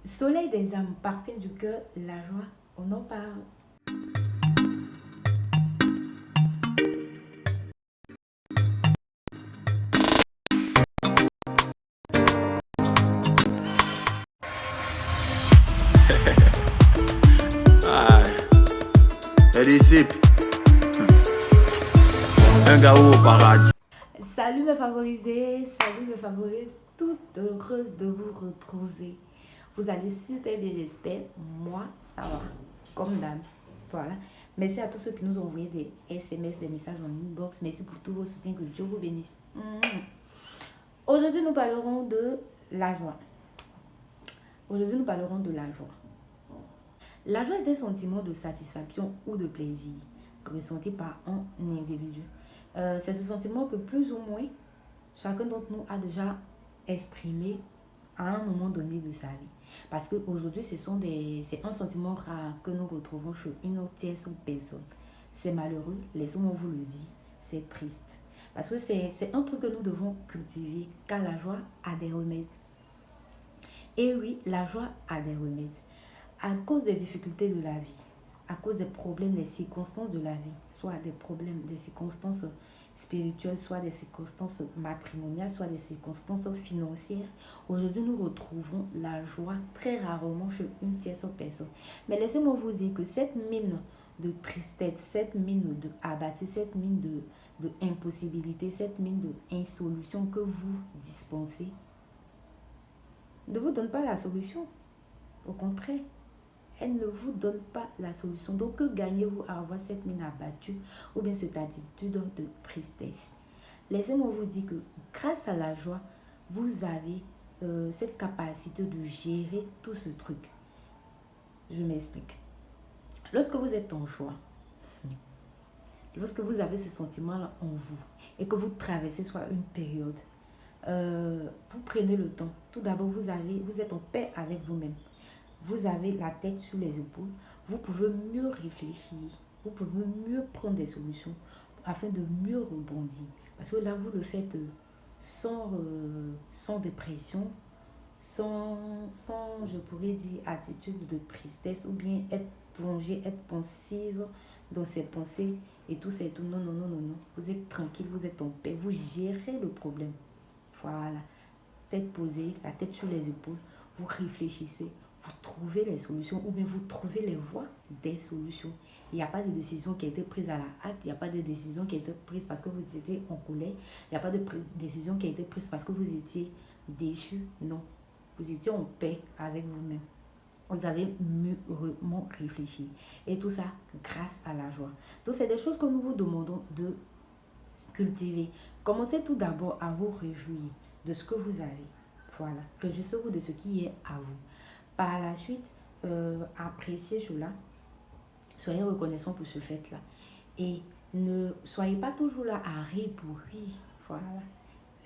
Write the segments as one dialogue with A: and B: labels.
A: Soleil des âmes, parfum du cœur, la joie, on en parle.
B: Ah, les disciples, un gars au paradis.
A: Salut mes favorisés, salut mes favorises, toute heureuse de vous retrouver. Vous allez super bien, j'espère. Moi, ça va, comme d'hab. Voilà. Merci à tous ceux qui nous ont envoyé des SMS, des messages en inbox. Merci pour tous vos soutiens, que Dieu vous bénisse. Aujourd'hui, nous parlerons de la joie. Aujourd'hui, nous parlerons de la joie. La joie est un sentiment de satisfaction ou de plaisir ressenti par un individu. C'est ce sentiment que plus ou moins chacun d'entre nous a déjà exprimé à un moment donné de sa vie. Parce qu'aujourd'hui, c'est un sentiment rare que nous retrouvons chez une tierce personne. C'est malheureux, laissons-moi vous le dire, c'est triste. Parce que c'est un truc que nous devons cultiver, car la joie a des remèdes. Et oui, la joie a des remèdes. À cause des difficultés de la vie, à cause des problèmes, des circonstances de la vie, soit des problèmes, des circonstances spirituelles, soit des circonstances matrimoniales, soit des circonstances financières, aujourd'hui nous retrouvons la joie très rarement chez une tierce personne. Mais laissez-moi vous dire que cette mine de tristesse, cette mine de abattu, cette mine de impossibilité, cette mine de insolution que vous dispensez, ne vous donne pas la solution. Au contraire, elle ne vous donne pas la solution. Donc, que gagnez-vous à avoir cette mine abattue ou bien cette attitude de tristesse? Laissez-moi vous dire que grâce à la joie, vous avez cette capacité de gérer tout ce truc. Je m'explique. Lorsque vous êtes en joie, lorsque vous avez ce sentiment-là en vous et que vous traversez soit une période, vous prenez le temps. Tout d'abord, vous êtes en paix avec vous-même. Vous avez la tête sur les épaules, vous pouvez mieux réfléchir, vous pouvez mieux prendre des solutions afin de mieux rebondir. Parce que là, vous le faites sans dépression, sans, je pourrais dire, attitude de tristesse ou bien être plongé, être pensive dans ses pensées et tout ça et tout. Non, non, non, non, non. Vous êtes tranquille, vous êtes en paix, vous gérez le problème. Voilà. Tête posée, la tête sur les épaules, vous réfléchissez, vous trouvez les solutions ou bien vous trouvez les voies des solutions. Il n'y a pas de décision qui a été prise à la hâte, il n'y a pas de décision qui a été prise parce que vous étiez en colère, il n'y a pas de décision qui a été prise parce que vous étiez déçu. Non, vous étiez en paix avec vous-même. Vous avez mûrement réfléchi. Et tout ça grâce à la joie. Donc, c'est des choses que nous vous demandons de cultiver. Commencez tout d'abord à vous réjouir de ce que vous avez. Voilà. Réjouissez-vous de ce qui est à vous. Par la suite, appréciez cela. Soyez reconnaissant pour ce fait-là. Et ne soyez pas toujours là à rire pour rire. Voilà.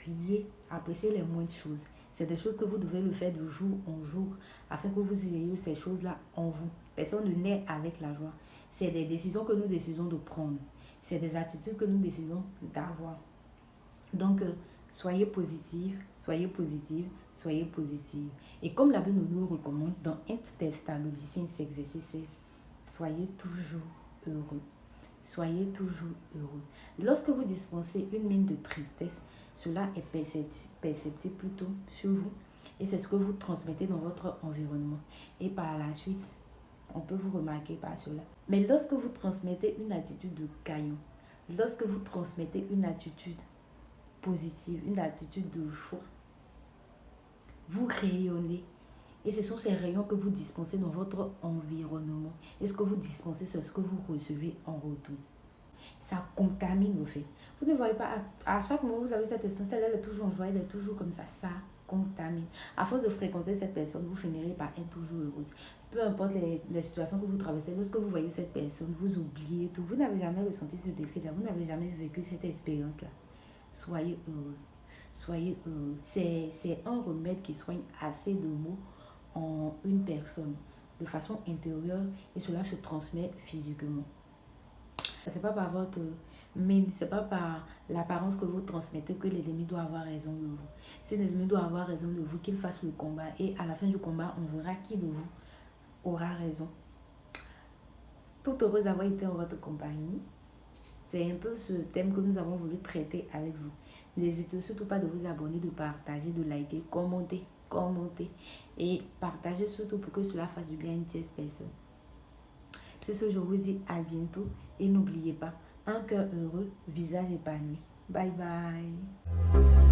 A: Riez, appréciez les moindres choses. C'est des choses que vous devez le faire de jour en jour afin que vous ayez ces choses-là en vous. Personne ne naît avec la joie. C'est des décisions que nous décidons de prendre. C'est des attitudes que nous décidons d'avoir. Donc, soyez positifs, soyez positifs, soyez positifs. Et comme la Bible nous recommande dans 1 Thessaloniciens 5, verset 16, soyez toujours heureux. Soyez toujours heureux. Lorsque vous dispensez une mine de tristesse, cela est perceptible plutôt sur vous. Et c'est ce que vous transmettez dans votre environnement. Et par la suite, on peut vous remarquer par cela. Mais lorsque vous transmettez une attitude de gagnant, lorsque vous transmettez une attitude positive, une attitude de joie, vous rayonnez. Et ce sont ces rayons que vous dispensez dans votre environnement. Et ce que vous dispensez, c'est ce que vous recevez en retour. Ça contamine au fait. Vous ne voyez pas, à chaque moment, vous avez cette personne, elle est toujours en joie, elle est toujours comme ça contamine. À force de fréquenter cette personne, vous finirez par être toujours heureuse. Peu importe les situations que vous traversez, lorsque vous voyez cette personne, vous oubliez tout. Vous n'avez jamais ressenti ce défi-là, vous n'avez jamais vécu cette expérience-là. Soyez heureux. Soyez heureux. C'est un remède qui soigne assez de maux en une personne de façon intérieure et cela se transmet physiquement. C'est pas par votre Mais ce n'est pas par l'apparence que vous transmettez que l'ennemi doit avoir raison de vous. Si l'ennemi doit avoir raison de vous, qu'il fasse le combat. Et à la fin du combat, on verra qui de vous aura raison. Tout heureuse d'avoir été en votre compagnie. C'est un peu ce thème que nous avons voulu traiter avec vous. N'hésitez surtout pas de vous abonner, de partager, de liker, commenter. Et partagez surtout pour que cela fasse du bien à une tierce personne. C'est ce que je vous dis à bientôt. Et n'oubliez pas, un cœur heureux, visage épanoui. Bye bye.